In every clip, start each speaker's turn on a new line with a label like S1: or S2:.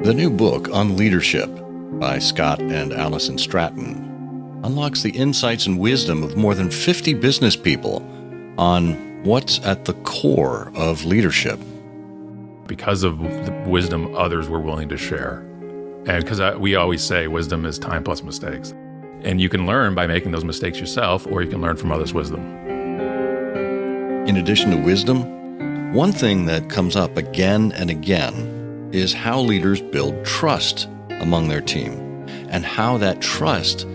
S1: The new book, UnLeadership, by Scott and Alison Stratten, unlocks the insights and wisdom of more than 50 business people on what's at the core of leadership.
S2: Because of the wisdom others were willing to share. And because we always say wisdom is time plus mistakes. And you can learn by making those mistakes yourself, or you can learn from others' wisdom.
S1: In addition to wisdom, one thing that comes up again and again is how leaders build trust among their team and how that trust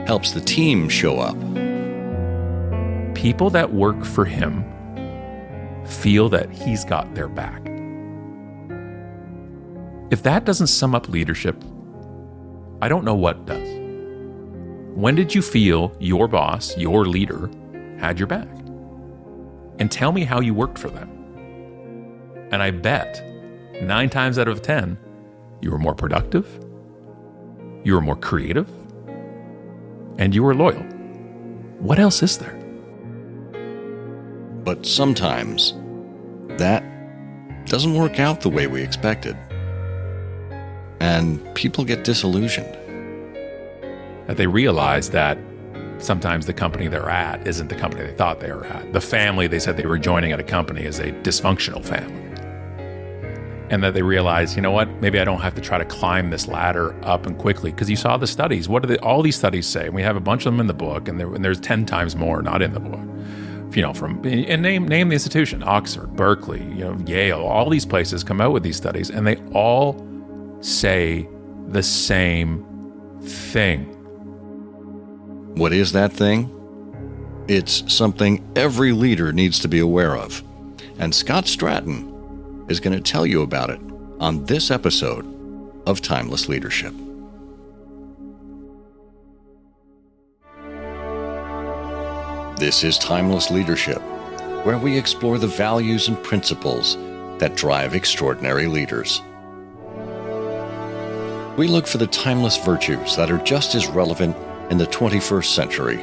S1: helps the team show up.
S2: People that work for him feel that he's got their back. If that doesn't sum up leadership, I don't know what does. When did you feel your boss, your leader, had your back? And tell me how you worked for them. And I bet 9 times out of 10, you were more productive, you were more creative, and you were loyal. What else is there?
S1: But sometimes that doesn't work out the way we expected. And people get disillusioned.
S2: That they realize that sometimes the company they're at isn't the company they thought they were at. The family they said they were joining at a company is a dysfunctional family. And that they realize, you know what, maybe I don't have to try to climb this ladder up and quickly. Because you saw the studies. What do all these studies say? And we have a bunch of them in the book, and there's 10 times more not in the book. And name the institution: Oxford, Berkeley, Yale. All these places come out with these studies, and they all say the same thing.
S1: What is that thing? It's something every leader needs to be aware of. And Scott Stratten is going to tell you about it on this episode of Timeless Leadership. This is Timeless Leadership, where we explore the values and principles that drive extraordinary leaders. We look for the timeless virtues that are just as relevant in the 21st century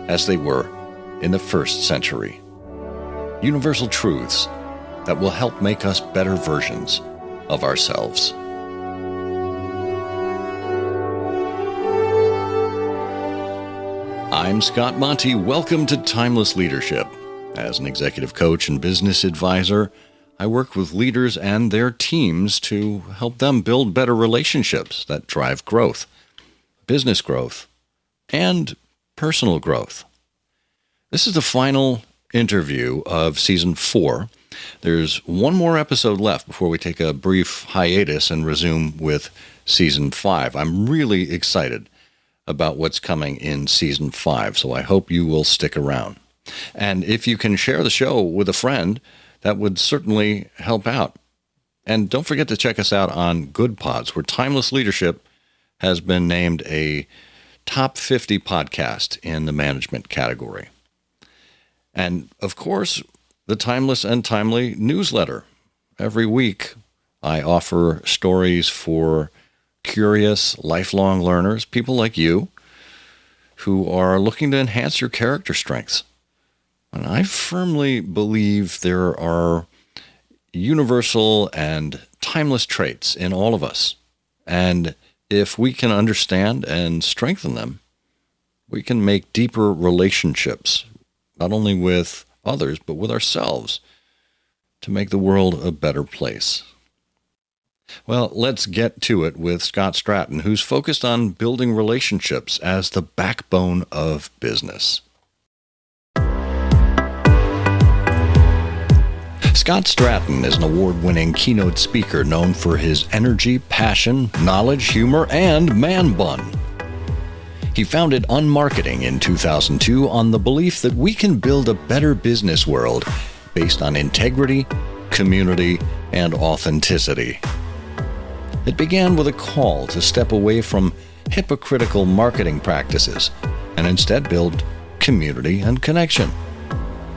S1: as they were in the first century. Universal truths that will help make us better versions of ourselves. I'm Scott Monty. Welcome to Timeless Leadership. As an executive coach and business advisor, I work with leaders and their teams to help them build better relationships that drive growth, business growth, and personal growth. This is the final interview of Season 4. There's one more episode left before we take a brief hiatus and resume with Season 5. I'm really excited about what's coming in Season 5, so I hope you will stick around. And if you can share the show with a friend, that would certainly help out. And don't forget to check us out on Good Pods, where Timeless Leadership has been named a top 50 podcast in the management category. And of course, the Timeless and Timely newsletter. Every week, I offer stories for curious, lifelong learners, people like you, who are looking to enhance your character strengths. And I firmly believe there are universal and timeless traits in all of us. And if we can understand and strengthen them, we can make deeper relationships, not only with others, but with ourselves, to make the world a better place. Well, let's get to it with Scott Stratten, who's focused on building relationships as the backbone of business. Scott Stratten is an award-winning keynote speaker known for his energy, passion, knowledge, humor, and man bun. He founded UnMarketing in 2002 on the belief that we can build a better business world based on integrity, community, and authenticity. It began with a call to step away from hypocritical marketing practices and instead build community and connection.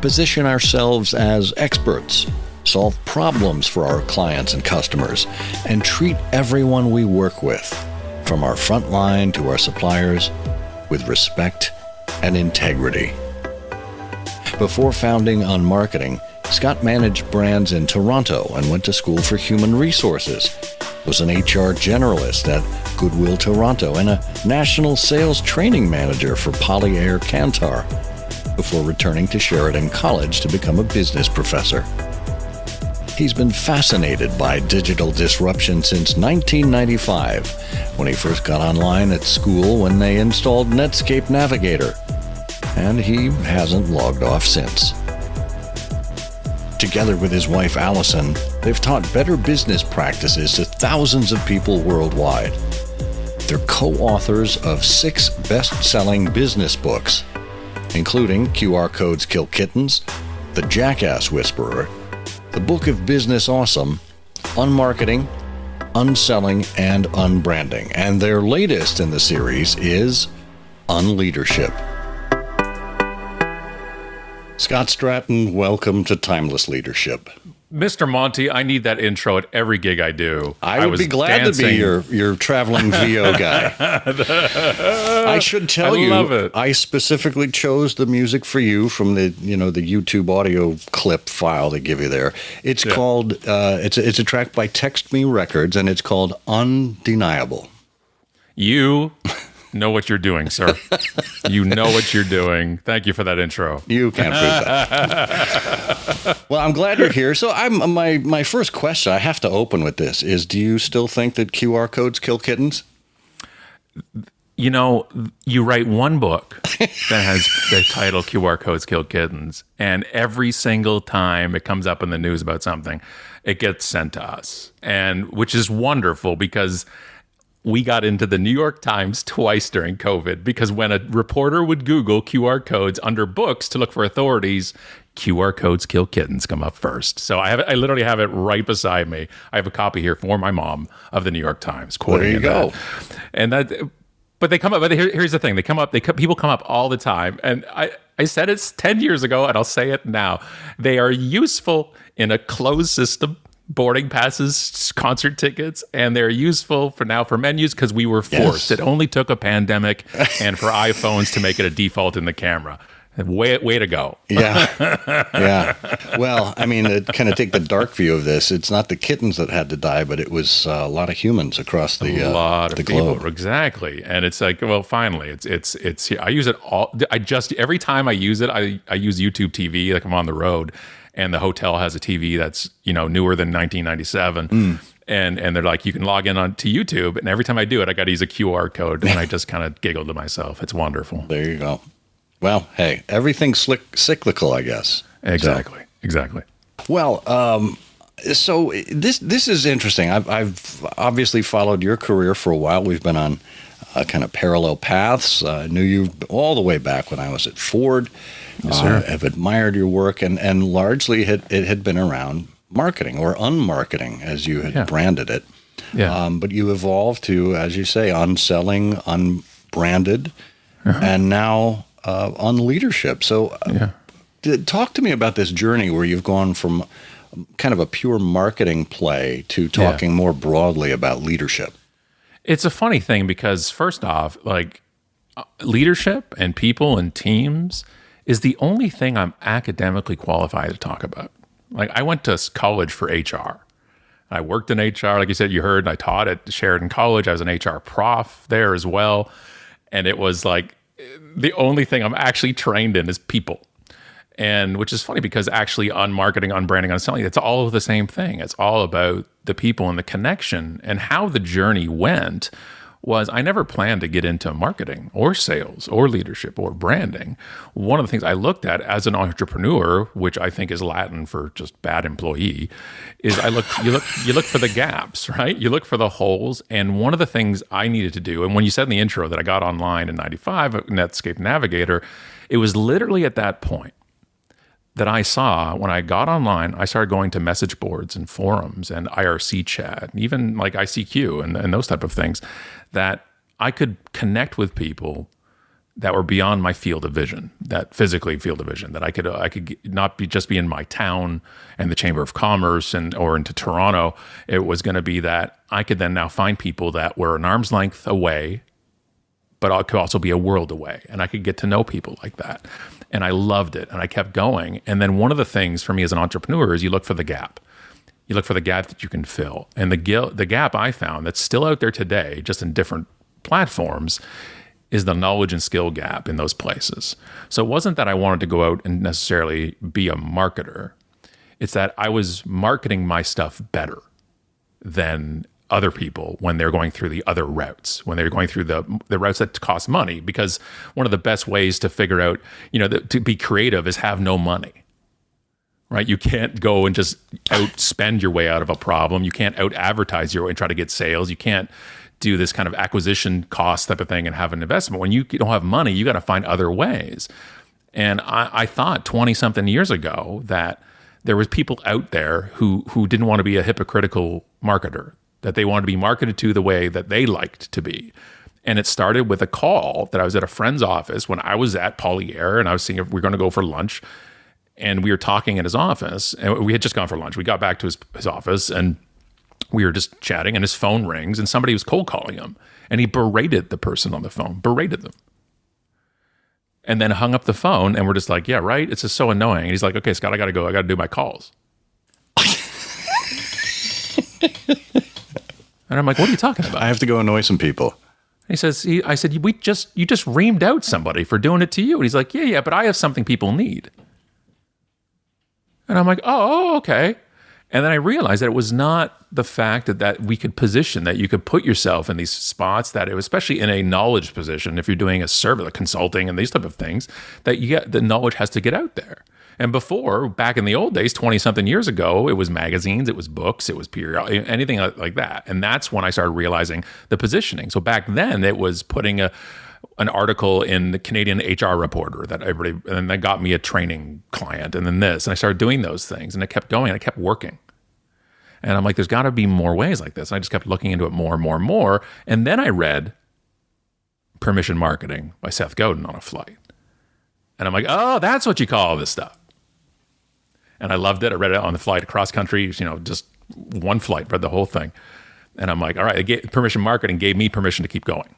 S1: Position ourselves as experts, solve problems for our clients and customers, and treat everyone we work with, from our front line to our suppliers, with respect and integrity. Before founding UnMarketing, Scott managed brands in Toronto and went to school for human resources. was an HR generalist at Goodwill Toronto and a national sales training manager for Poly Air Kantar before returning to Sheridan College to become a business professor. He's been fascinated by digital disruption since 1995, when he first got online at school when they installed Netscape Navigator, and he hasn't logged off since. Together with his wife Alison, they've taught better business practices to thousands of people worldwide. They're co-authors of 6 best-selling business books, including QR Codes Kill Kittens, The Jackass Whisperer, The Book of Business Awesome, Unmarketing, Unselling, and Unbranding. And their latest in the series is UnLeadership. Scott Stratten, welcome to Timeless Leadership.
S2: Mr. Monty, I need that intro at every gig I do.
S1: I would be glad to be your traveling VO guy. I should tell you,
S2: love it.
S1: I specifically chose the music for you from the YouTube audio clip file they give you there. It's called it's a track by Text Me Records, and it's called Undeniable.
S2: You know what you're doing, sir. You know what you're doing. Thank you for that intro.
S1: You can't prove that. Well, I'm glad you're here. So my first question, I have to open with this, is do you still think that QR codes kill kittens?
S2: You know, you write one book that has the title QR Codes Kill Kittens, and every single time it comes up in the news about something, it gets sent to us, and which is wonderful because we got into the New York Times twice during COVID because when a reporter would Google QR codes under books to look for authorities, QR Codes Kill Kittens come up first. So I literally have it right beside me. I have a copy here for my mom of the New York Times quoting.
S1: There you go.
S2: But they come up. But here's the thing: people come up all the time, and I said it's 10 years ago, and I'll say it now. They are useful in a closed system. Boarding passes, concert tickets, and they're useful for menus because we were forced. Yes. It only took a pandemic and for iPhones to make it a default in the camera. Way to go.
S1: Yeah. Yeah. Well, I mean, to kind of take the dark view of this, it's not the kittens that had to die, but it was a lot of humans across the globe. A lot of people.
S2: Exactly. And it's like, well, finally, it's I use it all. Every time I use it, I use YouTube TV, like I'm on the road. And the hotel has a TV that's, newer than 1997. And they're like, you can log in to YouTube. And every time I do it, I got to use a QR code. And I just kind of giggle to myself. It's wonderful.
S1: There you go. Well, hey, everything's cyclical, I guess.
S2: Exactly.
S1: Well, so this is interesting. I've obviously followed your career for a while. We've been on kind of parallel paths. I knew you all the way back when I was at Ford.
S2: Yes, sir.
S1: I've admired your work, and largely it had been around marketing or unmarketing, as you had branded it.
S2: Yeah.
S1: But you evolved to, as you say, unselling, unbranded, and now UnLeadership. So talk to me about this journey where you've gone from kind of a pure marketing play to talking more broadly about leadership.
S2: It's a funny thing because first off, like leadership and people and teams is the only thing I'm academically qualified to talk about. Like I went to college for HR. I worked in HR, like you said, you heard, and I taught at Sheridan College. I was an HR prof there as well. And it was like the only thing I'm actually trained in is people. And which is funny because actually on marketing, on branding, on selling, it's all the same thing. It's all about the people and the connection. And how the journey went was I never planned to get into marketing or sales or leadership or branding. One of the things I looked at as an entrepreneur, which I think is Latin for just bad employee, is you look for the gaps, right? You look for the holes. And one of the things I needed to do, and when you said in the intro that I got online in 95, Netscape Navigator, it was literally at that point that I saw when I got online, I started going to message boards and forums and IRC chat, and even like ICQ and those type of things, that I could connect with people that were beyond my field of vision, that physically field of vision, that I could not just be in my town and the Chamber of Commerce or into Toronto. It was going to be that I could then now find people that were an arm's length away, but I could also be a world away, and I could get to know people like that. And I loved it, and I kept going. And then one of the things for me as an entrepreneur is you look for the gap. You look for the gap that you can fill. And the gap I found that's still out there today, just in different platforms, is the knowledge and skill gap in those places. So it wasn't that I wanted to go out and necessarily be a marketer. It's that I was marketing my stuff better than other people when they're going through the other routes, when they're going through the routes that cost money. Because one of the best ways to figure out, to be creative is have no money. Right? You can't go and just outspend your way out of a problem. You can't out-advertise your way and try to get sales. You can't do this kind of acquisition cost type of thing and have an investment. When you don't have money, you got to find other ways. And I thought 20-something years ago that there was people out there who didn't want to be a hypocritical marketer, that they wanted to be marketed to the way that they liked to be. And it started with a call that I was at a friend's office when I was at Polyair, and I was seeing if we were going to go for lunch. And we were talking at his office, and we had just gone for lunch. We got back to his office, and we were just chatting, and his phone rings, and somebody was cold calling him. And he berated the person on the phone, berated them. And then hung up the phone, and we're just like, yeah, right? It's just so annoying. And he's like, okay, Scott, I got to go. I got to do my calls. And I'm like, what are you talking about?
S1: I have to go annoy some people.
S2: He says, I said, you just reamed out somebody for doing it to you. And he's like, yeah, but I have something people need. And I'm like, oh, okay. And then I realized that it was not the fact that we could position, that you could put yourself in these spots, that it was, especially in a knowledge position, if you're doing a service, like consulting and these type of things, that the knowledge has to get out there. And before, back in the old days, 20-something years ago, it was magazines, it was books, it was period, anything like that. And that's when I started realizing the positioning. So back then, it was putting an article in the Canadian HR Reporter and then that got me a training client, and then this, and I started doing those things, and it kept going, and it kept working. And I'm like, there's got to be more ways like this. And I just kept looking into it more and more and more. And then I read Permission Marketing by Seth Godin on a flight. And I'm like, oh, that's what you call all this stuff. And I loved it. I read it on the flight across country, just one flight, read the whole thing. And I'm like, all right, Permission Marketing gave me permission to keep going.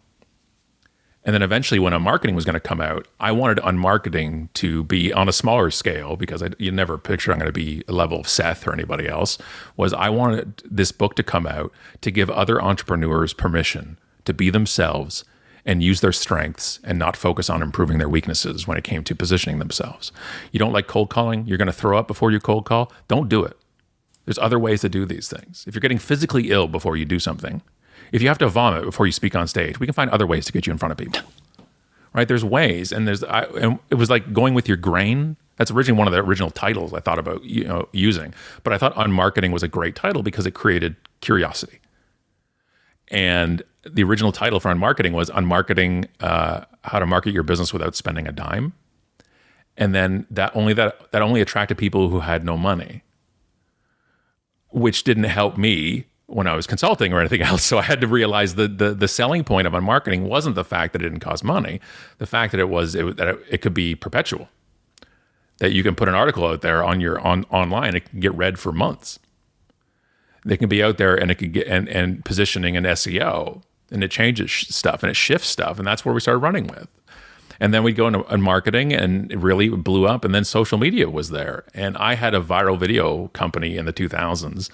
S2: And then eventually when Unmarketing was going to come out, I wanted Unmarketing to be on a smaller scale, because you never picture I'm going to be a level of Seth or anybody else. I wanted this book to come out to give other entrepreneurs permission to be themselves and use their strengths and not focus on improving their weaknesses when it came to positioning themselves. You don't like cold calling? You're going to throw up before you cold call? Don't do it. There's other ways to do these things. If you're getting physically ill before you do something, if you have to vomit before you speak on stage, we can find other ways to get you in front of people, right? There's ways, and and it was like going with your grain. That's originally one of the original titles I thought about using, but I thought Unmarketing was a great title because it created curiosity. And the original title for Unmarketing was Unmarketing, how to market your business without spending a dime. And then that only attracted people who had no money, which didn't help me when I was consulting or anything else. So I had to realize the selling point of Unmarketing wasn't the fact that it didn't cost money, the fact that it could be perpetual, that you can put an article out there online, it can get read for months. They can be out there, and it could get and positioning and SEO, and it changes stuff and it shifts stuff, and that's where we started running with. And then we'd go into Unmarketing, and it really blew up, and then social media was there. And I had a viral video company in the 2000s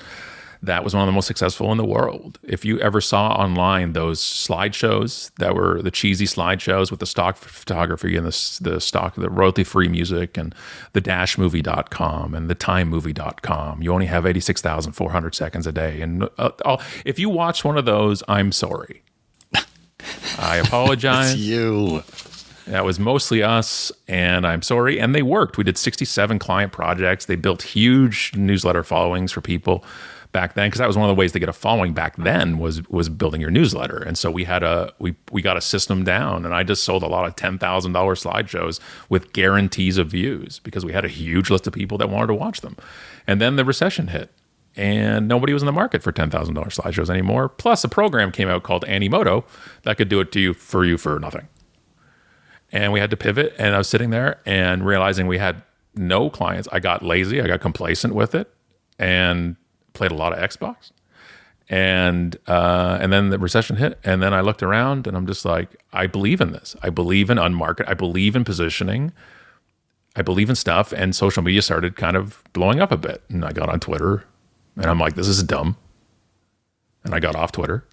S2: that was one of the most successful in the world. If you ever saw online those slideshows that were the cheesy slideshows with the stock photography and the royalty-free music and the dashmovie.com and the timemovie.com, you only have 86,400 seconds a day. And if you watch one of those, I'm sorry. I apologize.
S1: It's you.
S2: That was mostly us, and I'm sorry. And they worked. We did 67 client projects. They built huge newsletter followings for people back then, because that was one of the ways to get a following back then was building your newsletter. And so we got a system down, and I just sold a lot of $10,000 slideshows with guarantees of views because we had a huge list of people that wanted to watch them. And then the recession hit, and nobody was in the market for $10,000 slideshows anymore. Plus a program came out called Animoto that could do it for you for nothing. And we had to pivot, and I was sitting there and realizing we had no clients. I got lazy, I got complacent with it, and played a lot of Xbox, and then the recession hit, and then I looked around, and I'm just like, I believe in this. I believe in Unmarket. I believe in positioning. I believe in stuff, and social media started kind of blowing up a bit, and I got on Twitter, And I'm like, this is dumb. And I got off Twitter.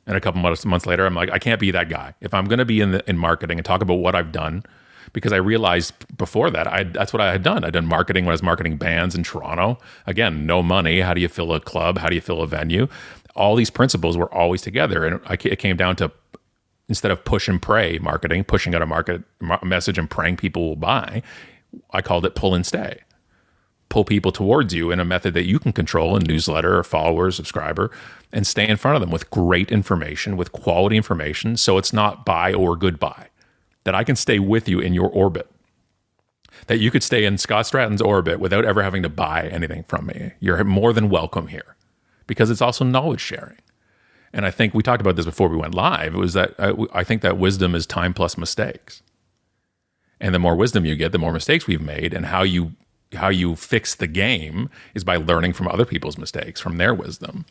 S2: And a couple months later, I'm like, I can't be that guy. If I'm going to be in marketing and talk about what I've done, because I realized before that, that's what I had done. I'd done marketing when I was marketing bands in Toronto. Again, no money. How do you fill a club? How do you fill a venue? All these principles were always together. And it came down to, instead of push and pray marketing, pushing out a message and praying people will buy, I called it pull and stay. Pull people towards you in a method that you can control, a newsletter or follower, subscriber, and stay in front of them with great information, with quality information. So it's not buy or goodbye. That I can stay with you in your orbit. That you could stay in Scott Stratten's orbit without ever having to buy anything from me. You're more than welcome here, because it's also knowledge sharing. And I think we talked about this before we went live. It was that I think that wisdom is time plus mistakes. And the more wisdom you get, the more mistakes we've made. And how you fix the game is by learning from other people's mistakes, from their wisdom.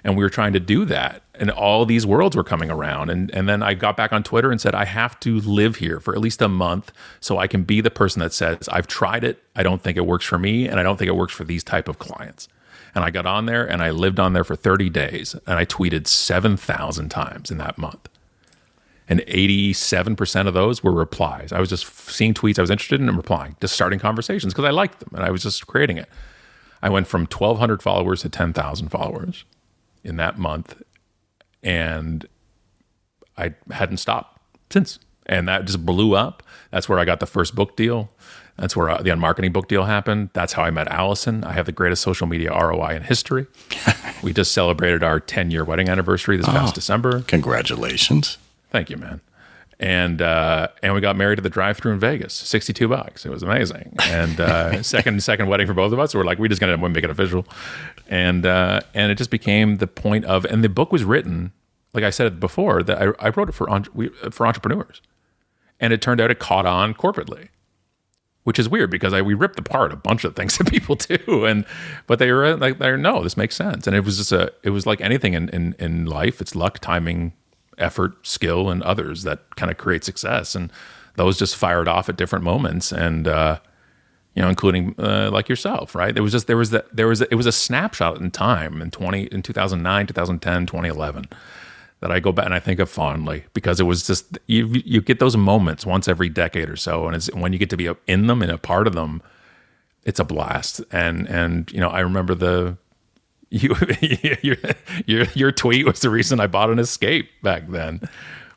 S2: And we were trying to do that. And all these worlds were coming around. And then I got back on Twitter and said, I have to live here for at least a month so I can be the person that says, I've tried it, I don't think it works for me, and I don't think it works for these type of clients. And I got on there and I lived on there for 30 days. And I tweeted 7,000 times in that month. And 87% of those were replies. I was just seeing tweets I was interested in and replying, just starting conversations because I liked them and I was just creating it. I went from 1,200 followers to 10,000 followers in that month, and I hadn't stopped since. And that just blew up. That's where I got the first book deal. That's where the Unmarketing book deal happened. That's how I met Alison. I have the greatest social media ROI in history. We just celebrated our 10-year wedding anniversary this past December.
S1: Congratulations.
S2: Thank you, man. And we got married at the drive-thru in Vegas, $62. It was amazing. And second wedding for both of us. So we're like, we're just gonna make it official. And it just became the point of. And the book was written, like I said before, that I wrote it for entrepreneurs, and it turned out it caught on corporately, which is weird because we ripped apart a bunch of things that people do, but they were like, no, this makes sense. And it was just it was like anything in life. It's luck, timing, effort, skill, and others that kind of create success. And those just fired off at different moments. And, including like yourself, right? It was a snapshot in time in 2009, 2010, 2011 that I go back and I think of fondly, because it was just, you get those moments once every decade or so. And when you get to be in them and a part of them, it's a blast. And I remember your tweet was the reason I bought an Escape back then,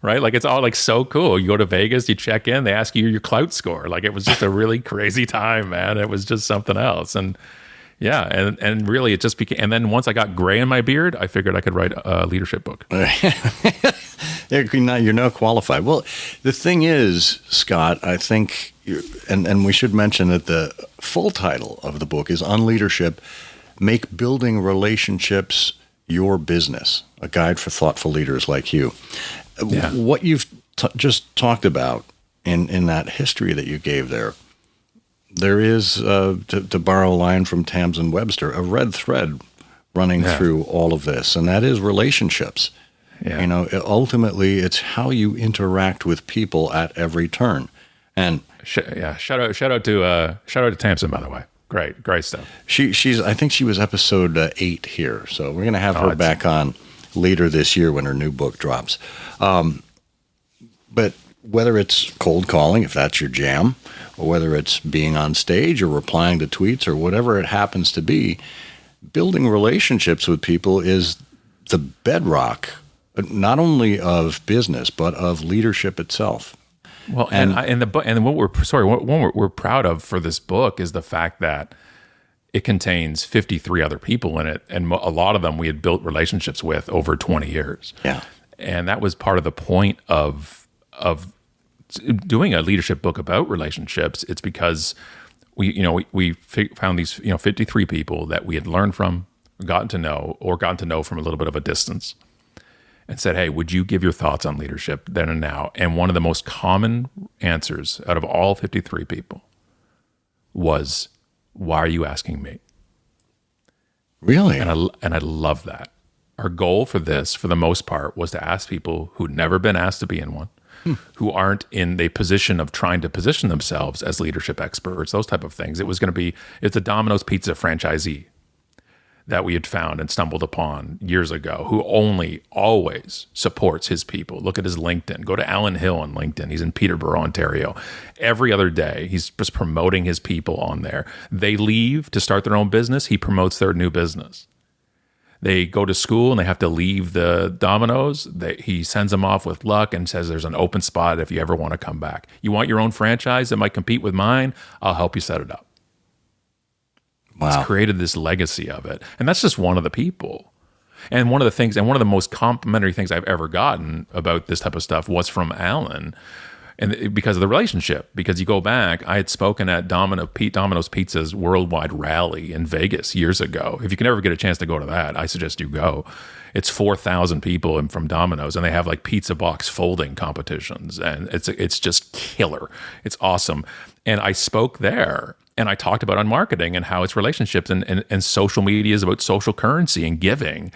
S2: right? Like, it's all like so cool. You go to Vegas, you check in, they ask you your clout score. Like, it was just a really crazy time, man. It was just something else. And yeah, and really it just became, and then once I got gray in my beard, I figured I could write a leadership book.
S1: You're not qualified. Well, the thing is, Scott, I think, and we should mention that the full title of the book is UnLeadership, Make Building Relationships Your Business, a guide for thoughtful leaders like you. Yeah. What you've just talked about in that history that you gave there is, to borrow a line from Tamsin Webster, a red thread running through all of this, and that is relationships. Yeah. Ultimately, it's how you interact with people at every turn. And
S2: shout out to Tamsin, by the way. Great stuff.
S1: I think she was episode 8 here, so we're going to have her back on later this year when her new book drops. But whether it's cold calling, if that's your jam, or whether it's being on stage or replying to tweets or whatever it happens to be, building relationships with people is the bedrock, not only of business, but of leadership itself.
S2: Well, what we're proud of for this book is the fact that it contains 53 other people in it, and a lot of them we had built relationships with over 20 years.
S1: Yeah,
S2: and that was part of the point of doing a leadership book about relationships. It's because we found these 53 people that we had learned from, gotten to know from a little bit of a distance, and said, hey, would you give your thoughts on leadership then and now? And one of the most common answers out of all 53 people was, why are you asking me?
S1: Really?
S2: And I love that. Our goal for this, for the most part, was to ask people who'd never been asked to be in one, who aren't in the position of trying to position themselves as leadership experts, those type of things. It's a Domino's Pizza franchisee that we had found and stumbled upon years ago, who only always supports his people. Look at his LinkedIn. Go to Alan Hill on LinkedIn. He's in Peterborough, Ontario. Every other day, he's just promoting his people on there. They leave to start their own business. He promotes their new business. They go to school and they have to leave the Domino's. He sends them off with luck and says there's an open spot if you ever want to come back. You want your own franchise that might compete with mine? I'll help you set it up.
S1: Wow.
S2: It's created this legacy of it. And that's just one of the people. And one of the things, and one of the most complimentary things I've ever gotten about this type of stuff was from Alan. And because of the relationship, because you go back, I had spoken at Domino's Pizza's worldwide rally in Vegas years ago. If you can ever get a chance to go to that, I suggest you go. It's 4,000 people from Domino's, and they have like pizza box folding competitions, and it's just killer. It's awesome. And I spoke there, and I talked about on marketing and how it's relationships and social media is about social currency and giving.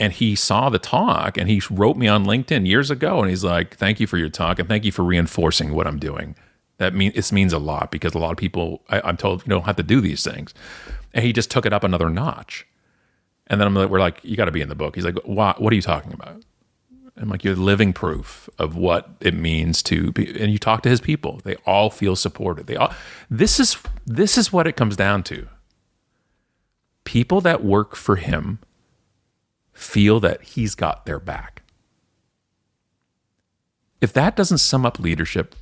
S2: And he saw the talk, and he wrote me on LinkedIn years ago, and he's like, "Thank you for your talk, and thank you for reinforcing what I'm doing. It means a lot, because a lot of people, I'm told, you don't have to do these things." And he just took it up another notch. And then we're like, "You got to be in the book." He's like, "What are you talking about?" I'm like, "You're living proof of what it means to be." And you talk to his people; they all feel supported. This is what it comes down to. People that work for him feel that he's got their back. If that doesn't sum up leadership,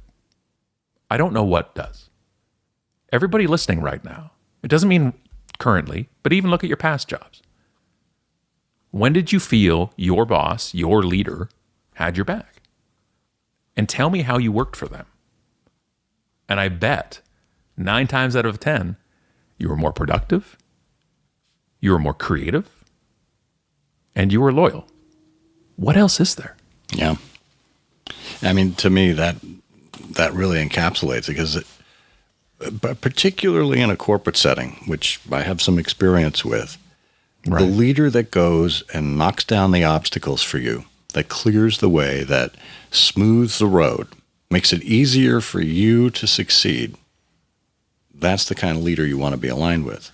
S2: I don't know what does. Everybody listening right now, it doesn't mean currently, but even look at your past jobs. When did you feel your boss, your leader, had your back? And tell me how you worked for them. And I bet 9 times out of 10, you were more productive, you were more creative, and you were loyal. What else is there?
S1: Yeah. I mean, to me, that really encapsulates it, because but particularly in a corporate setting, which I have some experience with, right, the leader that goes and knocks down the obstacles for you, that clears the way, that smooths the road, makes it easier for you to succeed, that's the kind of leader you want to be aligned with.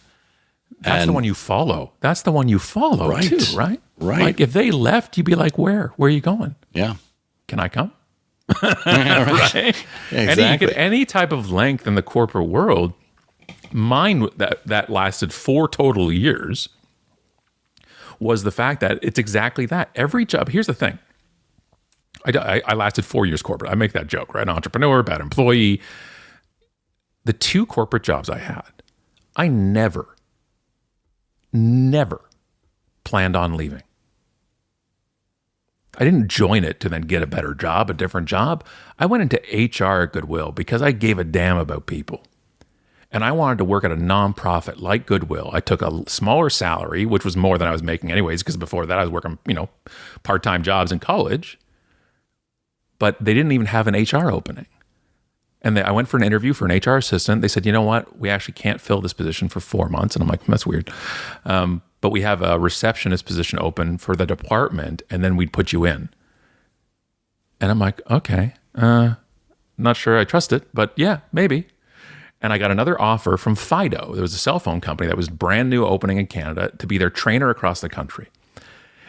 S2: That's the one you follow. That's the one you follow,
S1: right,
S2: too, right?
S1: Right.
S2: Like if they left, you'd be like, where? Where are you going?
S1: Yeah.
S2: Can I come?
S1: Right. Exactly.
S2: Any type of length in the corporate world, mine that lasted 4 total years, was the fact that it's exactly that. Every job, here's the thing. I lasted 4 years corporate. I make that joke, right? Entrepreneur, bad employee. The 2 corporate jobs I had, I never planned on leaving. I didn't join it to then get a better job, a different job. I went into HR at Goodwill because I gave a damn about people. And I wanted to work at a nonprofit like Goodwill. I took a smaller salary, which was more than I was making anyways, because before that I was working, part-time jobs in college. But they didn't even have an HR opening. And I went for an interview for an HR assistant. They said, "You know what? We actually can't fill this position for 4 months." And I'm like, "That's weird. But we have a receptionist position open for the department, and then we'd put you in." And I'm like, "Okay, not sure I trust it, but yeah, maybe." And I got another offer from Fido. There was a cell phone company that was brand new opening in Canada to be their trainer across the country.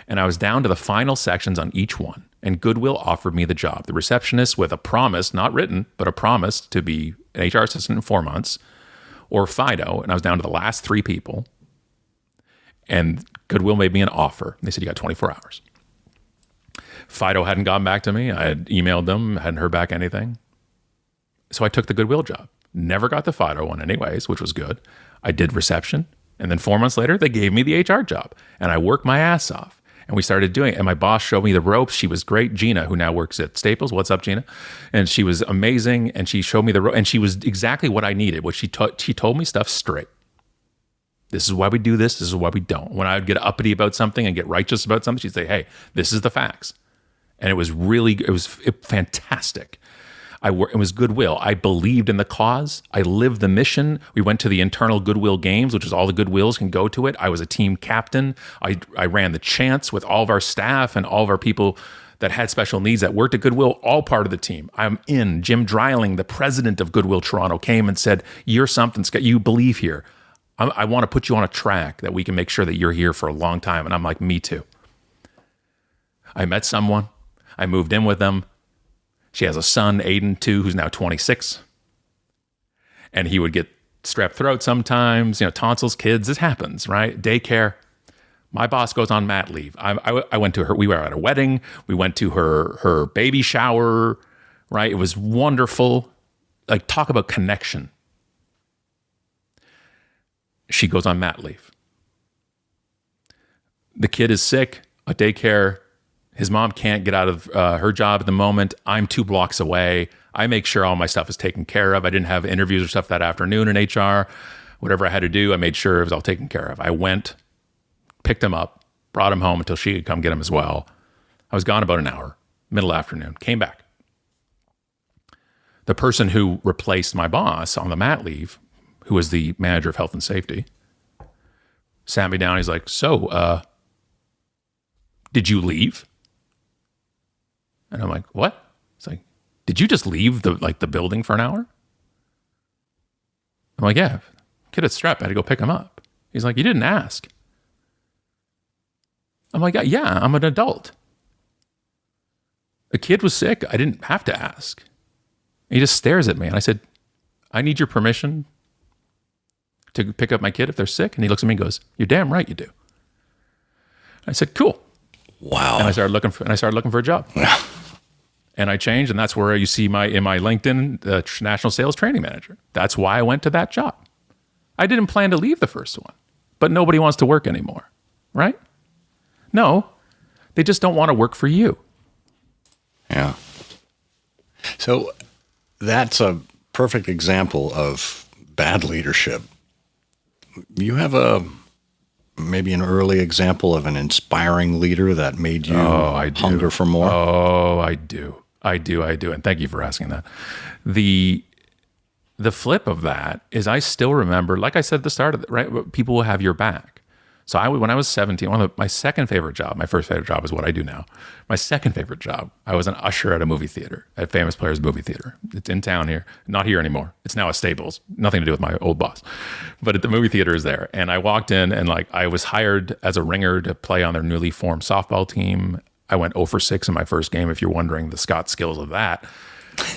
S2: And I was down to the final sections on each one. And Goodwill offered me the job, the receptionist with a promise, not written, but a promise to be an HR assistant in 4 months, or Fido. And I was down to the last 3 people. And Goodwill made me an offer. They said, "You got 24 hours. Fido hadn't gotten back to me. I had emailed them, hadn't heard back anything. So I took the Goodwill job. Never got the Fido one anyways, which was good. I did reception. And then 4 months later, they gave me the HR job. And I worked my ass off. And we started doing it. And my boss showed me the ropes. She was great. Gina, who now works at Staples. What's up, Gina? And she was amazing. And she showed me the ropes. And she was exactly what I needed. What she told me stuff straight. This is why we do this. This is why we don't. When I would get uppity about something and get righteous about something, she'd say, "Hey, this is the facts." And it was fantastic. It was Goodwill. I believed in the cause. I lived the mission. We went to the internal Goodwill games, which is all the Goodwills can go to it. I was a team captain. I ran the chants with all of our staff and all of our people that had special needs that worked at Goodwill, all part of the team. I'm in. Jim Dreiling, the president of Goodwill Toronto, came and said, "You're something, Scott. You believe here." I want to put you on a track that we can make sure that you're here for a long time. And I'm like, me too. I met someone. I moved in with them. She has a son, Aiden, too, who's now 26. And he would get strep throat sometimes, tonsils, kids, this happens, right? Daycare. My boss goes on mat leave. I went to her, we were at a wedding. We went to her baby shower, right? It was wonderful. Like, talk about connection. She goes on mat leave. The kid is sick at daycare. His mom can't get out of her job at the moment. I'm 2 blocks away. I make sure all my stuff is taken care of. I didn't have interviews or stuff that afternoon in HR. Whatever I had to do, I made sure it was all taken care of. I went, picked him up, brought him home until she could come get him as well. I was gone about an hour, middle afternoon, came back. The person who replaced my boss on the mat leave, who was the manager of health and safety, sat me down. He's like, so, did you leave? And I'm like, what? It's like, did you just leave the building for an hour? I'm like, yeah, kid had strep. I had to go pick him up. He's like, you didn't ask. I'm like, yeah, I'm an adult. A kid was sick. I didn't have to ask. He just stares at me. And I said, I need your permission to pick up my kid if they're sick. And he looks at me and goes, you're damn right you do. I said, cool.
S1: Wow.
S2: And I started looking for a job. And I changed, and that's where you see in my LinkedIn, National Sales Training Manager. That's why I went to that job. I didn't plan to leave the first one, but nobody wants to work anymore, right? No, they just don't want to work for you.
S1: Yeah. So that's a perfect example of bad leadership. You have maybe an early example of an inspiring leader that made you hunger for more?
S2: Oh, I do. And thank you for asking that. The flip of that is I still remember, like I said at the start of it, right? People will have your back. So when I was 17, my second favorite job, my first favorite job is what I do now. My second favorite job, I was an usher at a movie theater, at Famous Players Movie Theater. It's in town here, not here anymore. It's now a Staples, nothing to do with my old boss. But the movie theater is there. And I walked in and I was hired as a ringer to play on their newly formed softball team. I went 0 for 6 in my first game, if you're wondering the Scott skills of that.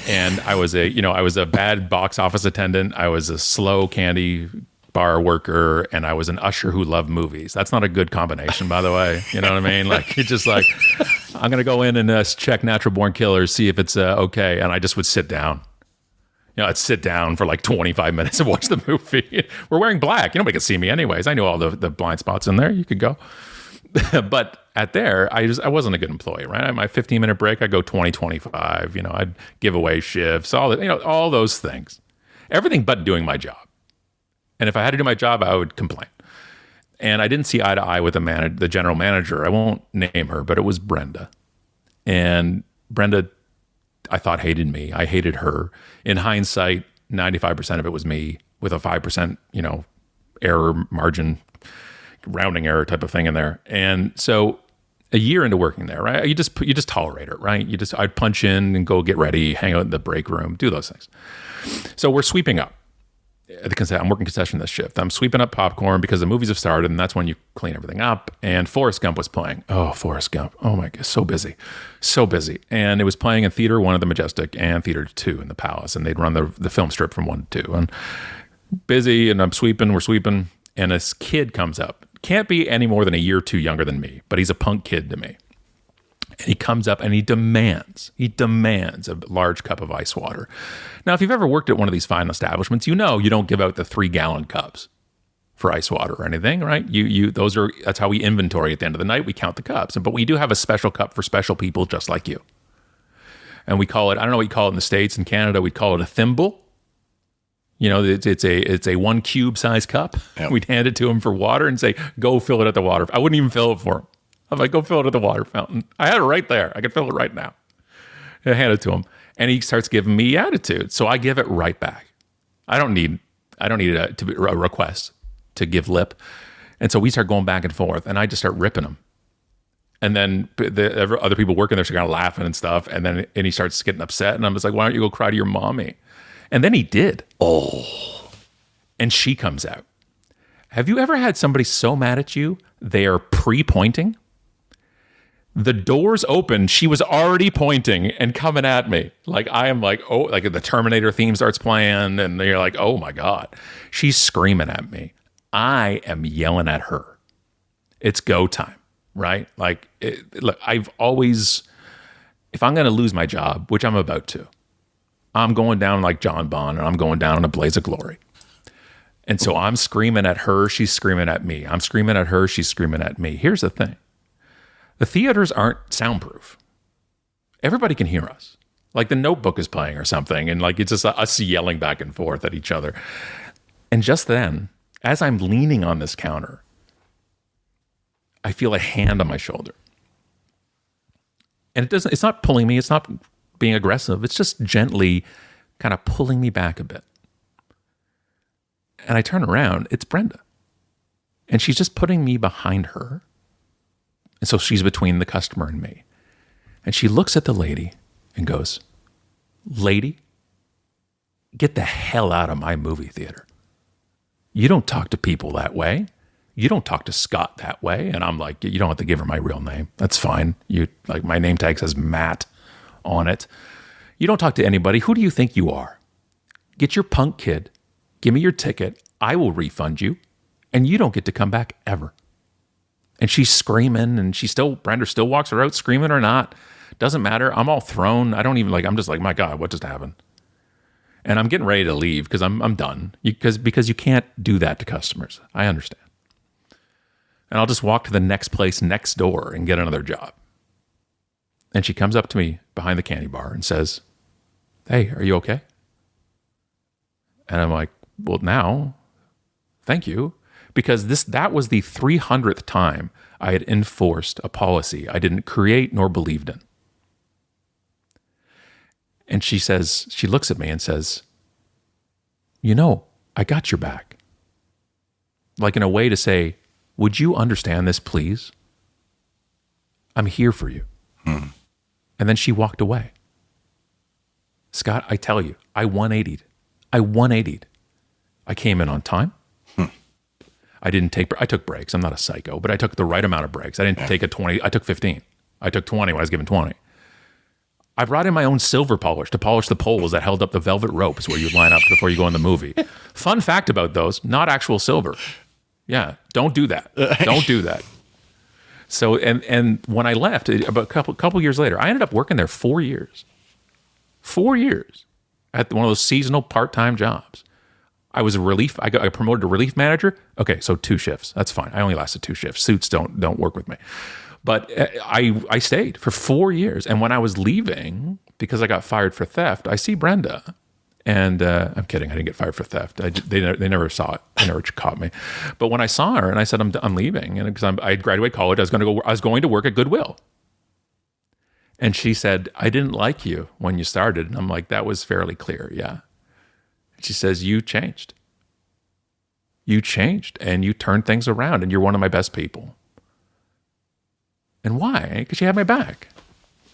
S2: And I was a bad box office attendant. I was a slow candy bar worker, and I was an usher who loved movies. That's not a good combination, by the way. You know what I mean? Like, it's just like, I'm going to go in and check Natural Born Killers, see if it's okay. And I just would sit down. I'd sit down for like 25 minutes and watch the movie. We're wearing black. Nobody could see me anyways. I knew all the blind spots in there. You could go. But at there, I wasn't a good employee, right? At my 15-minute break, I'd go 20, 25. I'd give away shifts, all those things. Everything but doing my job. And if I had to do my job, I would complain. And I didn't see eye to eye with the general manager. I won't name her, but it was Brenda. And Brenda, I thought, hated me. I hated her. In hindsight, 95% of it was me, with a 5%, error margin, rounding error type of thing in there. And so a year into working there, right? You just tolerate it, right? I'd punch in and go get ready, hang out in the break room, do those things. So we're sweeping up. I'm working concession this shift. I'm sweeping up popcorn because the movies have started, and that's when you clean everything up. And Forrest Gump was playing. Oh, Forrest Gump. Oh my God, so busy. And it was playing in Theater 1 of the Majestic and Theater 2 in the Palace, and they'd run the film strip from 1 to 2. And busy, and we're sweeping, and this kid comes up. Can't be any more than a year or two younger than me, but he's a punk kid to me. And he comes up and he demands a large cup of ice water. Now, if you've ever worked at one of these fine establishments, you don't give out the 3-gallon cups for ice water or anything, right? That's how we inventory at the end of the night. We count the cups, but we do have a special cup for special people just like you. And we call it, I don't know what you call it in the States. In Canada, we call it a thimble. It's a 1 cube size cup. Yep. We'd hand it to him for water and say, go fill it at the water. I wouldn't even fill it for him. I'm like, go fill it at the water fountain. I had it right there. I could fill it right now. I hand it to him, and he starts giving me attitude. So I give it right back. I don't need a request to give lip. And so we start going back and forth, and I just start ripping him. And then the other people working there start kind of laughing and stuff. And he starts getting upset, and I'm just like, why don't you go cry to your mommy? And then he did.
S1: Oh.
S2: And she comes out. Have you ever had somebody so mad at you, they are pre-pointing? The doors open, she was already pointing and coming at me. Like I am like, oh, like the Terminator theme starts playing and you're like, oh my God. She's screaming at me. I am yelling at her. It's go time, right? Like, look, I've always, if I'm going to lose my job, which I'm about to, I'm going down like John Bond and I'm going down in a blaze of glory. And so I'm screaming at her, she's screaming at me. I'm screaming at her, she's screaming at me. Here's the thing. The theaters aren't soundproof. Everybody can hear us. Like the Notebook is playing or something, and like it's just us yelling back and forth at each other. And just then, as I'm leaning on this counter, I feel a hand on my shoulder. And it's not pulling me, it's not being aggressive, it's just gently kind of pulling me back a bit. And I turn around, it's Brenda. And she's just putting me behind her. And so she's between the customer and me. And she looks at the lady and goes, "Lady, get the hell out of my movie theater. You don't talk to people that way. You don't talk to Scott that way." And I'm like, "You don't have to give her my real name. That's fine. You like my name tag says Matt on it. You don't talk to anybody. Who do you think you are? Get your punk kid. Give me your ticket. I will refund you. And you don't get to come back ever." And she's screaming, and Brenda still walks her out screaming or not. Doesn't matter. I'm all thrown. I don't even I'm just like, my God, what just happened? And I'm getting ready to leave because I'm done. Because you can't do that to customers. I understand. And I'll just walk to the next place next door and get another job. And she comes up to me behind the candy bar and says, "Hey, are you okay?" And I'm like, "Well, now, thank you." Because that was the 300th time I had enforced a policy I didn't create nor believed in. And she looks at me and says, "I got your back." Like in a way to say, "Would you understand this, please? I'm here for you." And then she walked away. Scott, I tell you, I 180'd. I came in on time. I took breaks. I'm not a psycho, but I took the right amount of breaks. I didn't take a 20. I took 15. I took 20 when I was given 20. I brought in my own silver polish to polish the poles that held up the velvet ropes where you line up before you go in the movie. Fun fact about those, not actual silver. Yeah, don't do that. Don't do that. So, and when I left, about a couple years later, I ended up working there 4 years. 4 years at one of those seasonal part-time jobs. I was I got promoted to relief manager. Okay, so 2 shifts. That's fine. I only lasted 2 shifts. Suits don't work with me. But I stayed for 4 years. And when I was leaving, because I got fired for theft, I see Brenda. And I'm kidding. I didn't get fired for theft. They never saw it. They never caught me. But when I saw her and I said, I'm leaving, and because I graduated college, I was going to work at Goodwill. And she said, "I didn't like you when you started." And I'm like, "That was fairly clear, yeah." And she says, "You changed. You changed and you turned things around and you're one of my best people." And why? Because she had my back.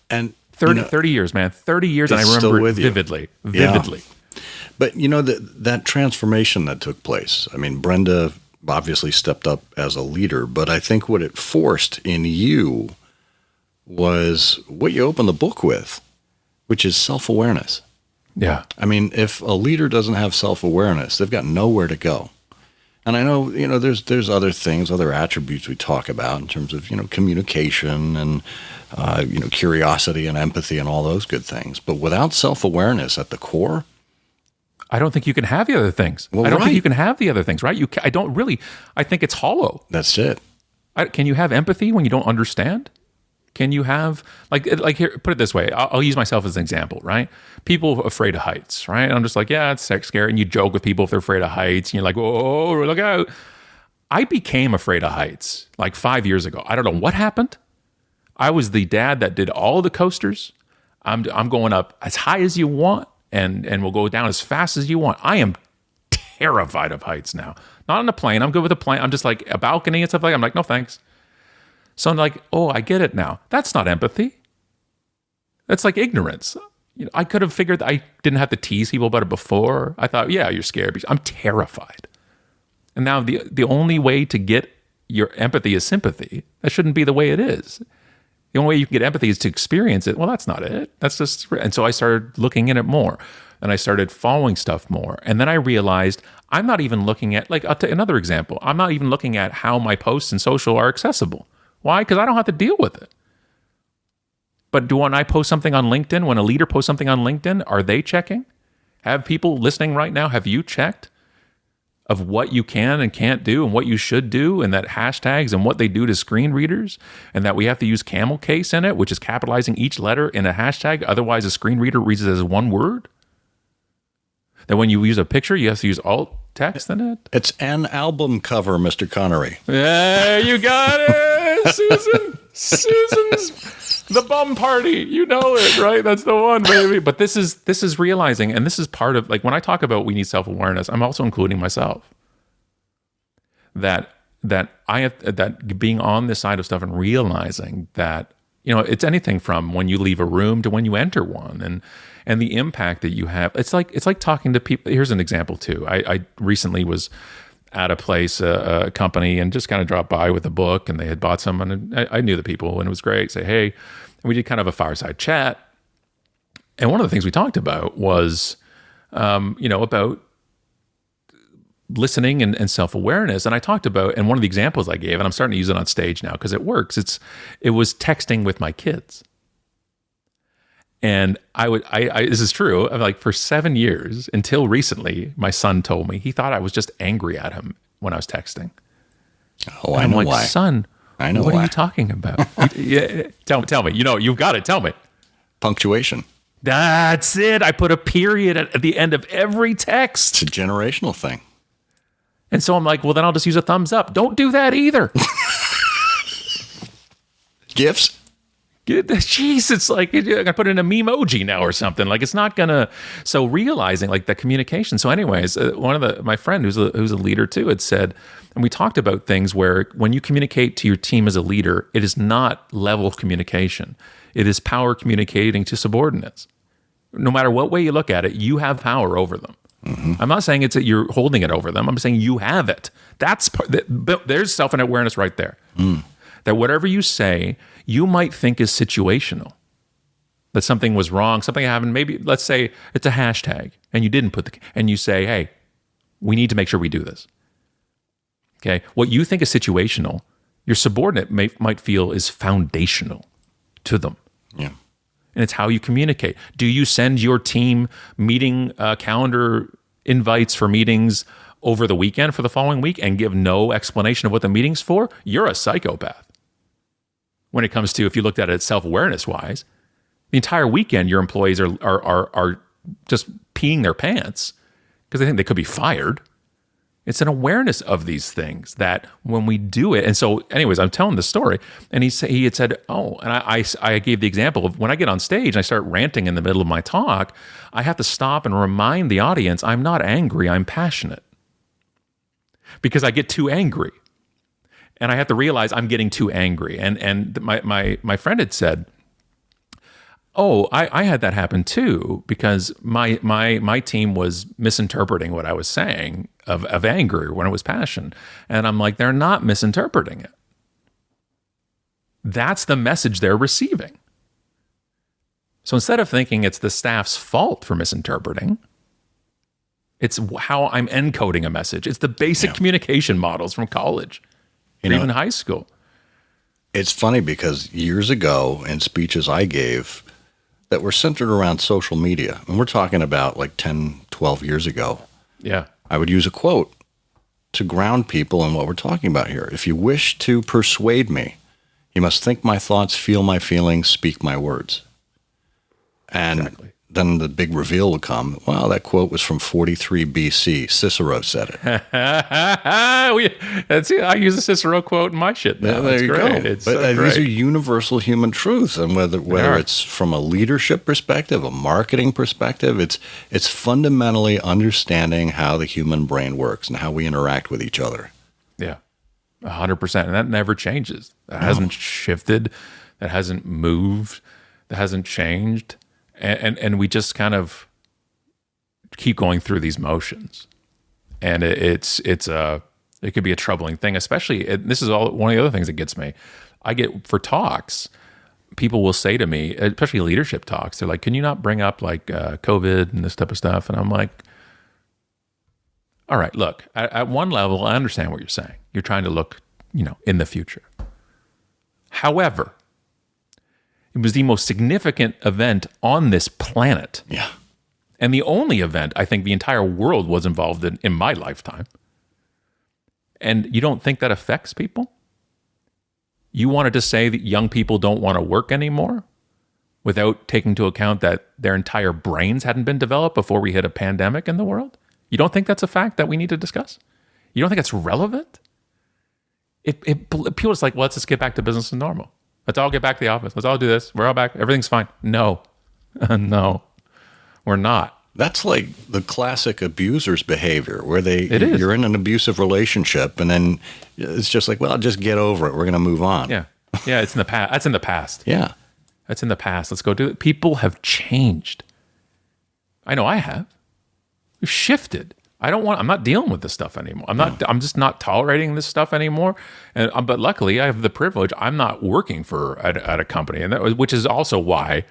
S1: And
S2: 30 years, man. 30 years, and I remember it vividly. Vividly.
S1: Yeah. But that transformation that took place, I mean, Brenda obviously stepped up as a leader, but I think what it forced in you was what you opened the book with, which is self-awareness.
S2: Yeah.
S1: I mean, if a leader doesn't have self-awareness, they've got nowhere to go. And I know, there's other things, other attributes we talk about in terms of, communication and, curiosity and empathy and all those good things. But without self-awareness at the core,
S2: I don't think you can have the other things.
S1: Well,
S2: I don't think you can have the other things, right? I think it's hollow.
S1: That's it.
S2: Can you have empathy when you don't understand? Can you have, like here, put it this way. I'll use myself as an example, right? People afraid of heights, right? And I'm just like, yeah, it's scary. And you joke with people if they're afraid of heights. And you're like, "Oh, look out." I became afraid of heights like 5 years ago. I don't know what happened. I was the dad that did all the coasters. I'm going up as high as you want and we'll go down as fast as you want. I am terrified of heights now. Not on a plane. I'm good with a plane. I'm just like a balcony and stuff like that. I'm like, no, thanks. So I'm like, oh, I get it now. That's not empathy. That's like ignorance. I could have figured that I didn't have to tease people about it before. I thought, yeah, you're scared. I'm terrified. And now the only way to get your empathy is sympathy. That shouldn't be the way it is. The only way you can get empathy is to experience it. Well, that's not it. That's just, and so I started looking at it more, and I started following stuff more. And then I realized I'm not even looking at, like, I'll take another example. I'm not even looking at how my posts in social are accessible. Why? Because I don't have to deal with it. But when I post something on LinkedIn, when a leader posts something on LinkedIn, are they checking? Have people listening right now, have you checked of what you can and can't do and what you should do, and that hashtags and what they do to screen readers, and that we have to use camel case in it, which is capitalizing each letter in a hashtag, otherwise a screen reader reads it as one word? That when you use a picture, you have to use alt text in it?
S1: It's an album cover, Mr. Connery.
S2: Yeah, you got it, Susan. Susan's the bum party. You know it, right? That's the one, baby. But this is realizing, and this is part of, like, when I talk about we need self-awareness, I'm also including myself. That I have that being on this side of stuff and realizing that, you know, it's anything from when you leave a room to when you enter one, and the impact that you have. It's like talking to people. Here's an example too. I recently was at a place, a company, and just kind of dropped by with a book, and they had bought some, and I knew the people, and it was great. Say, hey, and we did kind of a fireside chat, and one of the things we talked about was, about listening and self-awareness. And I talked about, and one of the examples I gave, and I'm starting to use it on stage now because it works. It was texting with my kids. And I this is true. Like, for 7 years until recently, my son told me he thought I was just angry at him when I was texting.
S1: Oh,
S2: and
S1: I know
S2: like,
S1: why.
S2: Son,
S1: I know
S2: what
S1: why.
S2: are you talking about? Yeah, tell me. You know, you've got it. Tell me.
S1: Punctuation.
S2: That's it. I put a period at the end of every text.
S1: It's a generational thing.
S2: And so I'm like, well, then I'll just use a thumbs up. Don't do that either.
S1: GIFs?
S2: Jeez, it's like I put in a memoji now or something. Like, it's not gonna. So realizing, like, the communication. So, anyways, my friend who's a leader too had said, and we talked about things where when you communicate to your team as a leader, it is not level communication. It is power communicating to subordinates. No matter what way you look at it, you have power over them. Mm-hmm. I'm not saying it's that you're holding it over them. I'm saying you have it. There's self-awareness right there. That whatever you say, you might think is situational. That something was wrong, something happened. Maybe, let's say it's a hashtag, and you didn't put and you say, hey, we need to make sure we do this. Okay, what you think is situational, your subordinate might feel is foundational to them.
S1: Yeah.
S2: And it's how you communicate. Do you send your team meeting calendar invites for meetings over the weekend for the following week and give no explanation of what the meeting's for? You're a psychopath. When it comes to, if you looked at it self-awareness wise, the entire weekend your employees are just peeing their pants because they think they could be fired. It's an awareness of these things that when we do it, and so anyways, I'm telling the story, and he had said, oh, and I gave the example of when I get on stage and I start ranting in the middle of my talk, I have to stop and remind the audience I'm not angry, I'm passionate. Because I get too angry. And I have to realize I'm getting too angry. And my friend had said, oh, I had that happen too, because my team was misinterpreting what I was saying of anger when it was passion. And I'm like, they're not misinterpreting it. That's the message they're receiving. So instead of thinking it's the staff's fault for misinterpreting, it's how I'm encoding a message. It's the basic communication models from college. Even high school.
S1: It's funny because years ago, in speeches I gave that were centered around social media, and we're talking about like 10, 12 years ago, I would use a quote to ground people in what we're talking about here. If you wish to persuade me, you must think my thoughts, feel my feelings, speak my words. And then the big reveal would come. Wow, that quote was from 43 BC. Cicero said it.
S2: I use a Cicero quote in my shit now.
S1: There you
S2: great.
S1: go.
S2: It's
S1: but
S2: so
S1: these are universal human truths, and whether it's from a leadership perspective, a marketing perspective, it's fundamentally understanding how the human brain works and how we interact with each other.
S2: Yeah, 100%, and that never changes. That hasn't shifted. That hasn't moved. That hasn't changed. And we just kind of keep going through these motions, and it's It could be a troubling thing, especially, this is one of the other things that gets me. I get, for talks, people will say to me, especially leadership talks, they're like, can you not bring up like COVID and this type of stuff? And I'm like, all right, look, at one level, I understand what you're saying. You're trying to look, in the future. However, it was the most significant event on this planet.
S1: Yeah.
S2: And the only event I think the entire world was involved in my lifetime. And you don't think that affects people? You wanted to say that young people don't want to work anymore without taking into account that their entire brains hadn't been developed before we hit a pandemic in the world? You don't think that's a fact that we need to discuss? You don't think it's relevant? People are like, well, let's just get back to business as normal. Let's all get back to the office. Let's all do this. We're all back. Everything's fine. No. No, we're not.
S1: That's like the classic abuser's behavior where
S2: you're
S1: in an abusive relationship and then it's just like, well, just get over it. We're going to move on.
S2: Yeah. Yeah. It's in the past. That's in the past.
S1: Yeah.
S2: That's in the past. Let's go do it. People have changed. I know I have. We've shifted. I'm not dealing with this stuff anymore. I'm just not tolerating this stuff anymore. But luckily I have the privilege. I'm not working at a company, which is also why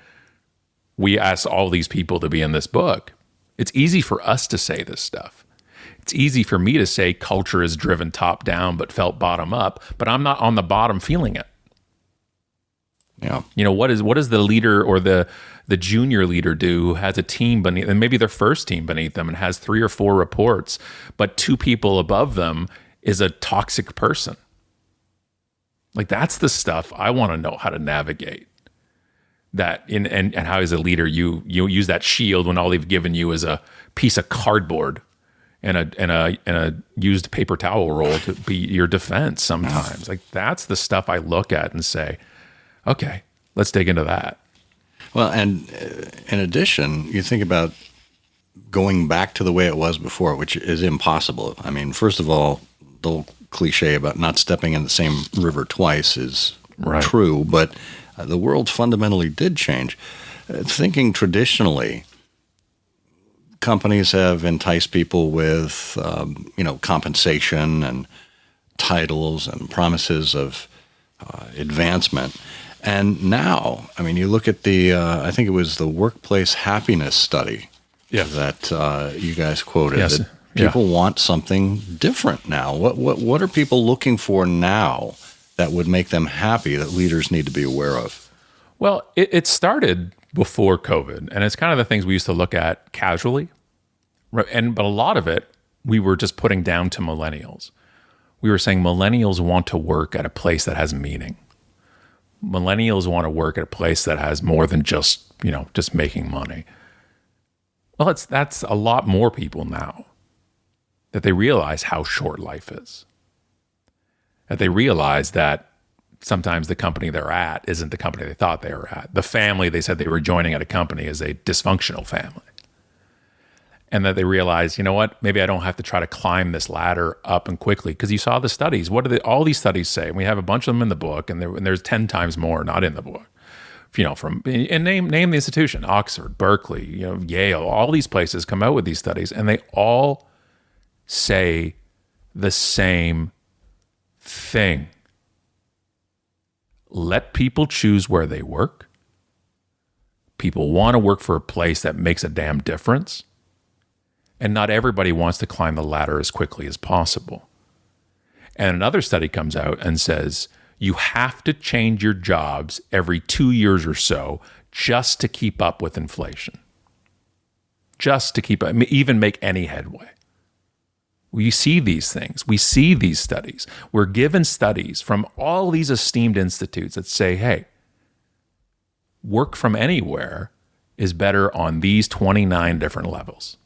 S2: we asked all these people to be in this book. It's easy for us to say this stuff. It's easy for me to say culture is driven top down, but felt bottom up, but I'm not on the bottom feeling it.
S1: Yeah.
S2: What does the leader or the junior leader do who has a team beneath, and maybe their first team beneath them and has 3 or 4 reports, but 2 people above them is a toxic person? Like, that's the stuff I want to know how to navigate. That and how as a leader you use that shield when all they've given you is a piece of cardboard and a used paper towel roll to be your defense sometimes. Like, that's the stuff I look at and say, okay, let's dig into that.
S1: Well, and in addition, you think about going back to the way it was before, which is impossible. I mean, first of all, the whole cliche about not stepping in the same river twice is true, but the world fundamentally did change. Thinking traditionally, companies have enticed people with, compensation and titles and promises of advancement. And now, I mean, you look at I think it was the workplace happiness study that you guys quoted.
S2: Yes.
S1: That people want something different now. What are people looking for now that would make them happy that leaders need to be aware of?
S2: Well, it started before COVID, and it's kind of the things we used to look at casually. But a lot of it, we were just putting down to millennials. We were saying millennials want to work at a place that has meaning. Millennials want to work at a place that has more than just making money. Well, that's a lot more people now, that they realize how short life is. That they realize that sometimes the company they're at isn't the company they thought they were at. The family they said they were joining at a company is a dysfunctional family. And that they realize, you know what, maybe I don't have to try to climb this ladder up and quickly. Because you saw the studies. What do all these studies say? And we have a bunch of them in the book, and there's 10 times more not in the book. And name the institution: Oxford, Berkeley, Yale. All these places come out with these studies, and they all say the same thing. Let people choose where they work. People want to work for a place that makes a damn difference. And not everybody wants to climb the ladder as quickly as possible. And another study comes out and says, you have to change your jobs every 2 years or so just to keep up with inflation. Just to keep up, even make any headway. We see these things. We see these studies. We're given studies from all these esteemed institutes that say, hey, work from anywhere is better on these 29 different levels.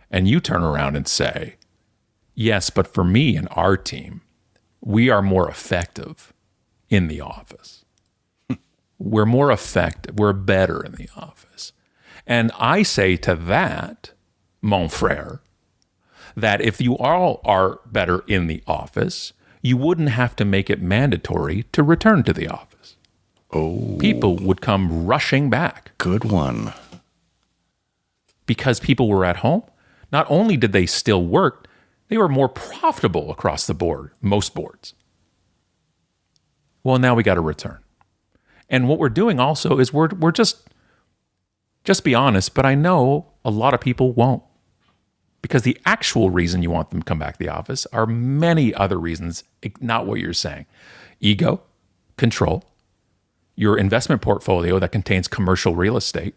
S2: And you turn around and say, yes, but for me and our team, we are more effective in the office. We're more effective. We're better in the office. And I say to that, mon frère, that if you all are better in the office, you wouldn't have to make it mandatory to return to the office.
S1: Oh.
S2: People would come rushing back.
S1: Good one.
S2: Because people were at home. Not only did they still work, They were more profitable across the board, most boards. Well, now we got a return. And what we're doing also is we're just be honest, but I know a lot of people won't. Because the actual reason you want them to come back to the office are many other reasons, not what you're saying. Ego, control, your investment portfolio that contains commercial real estate,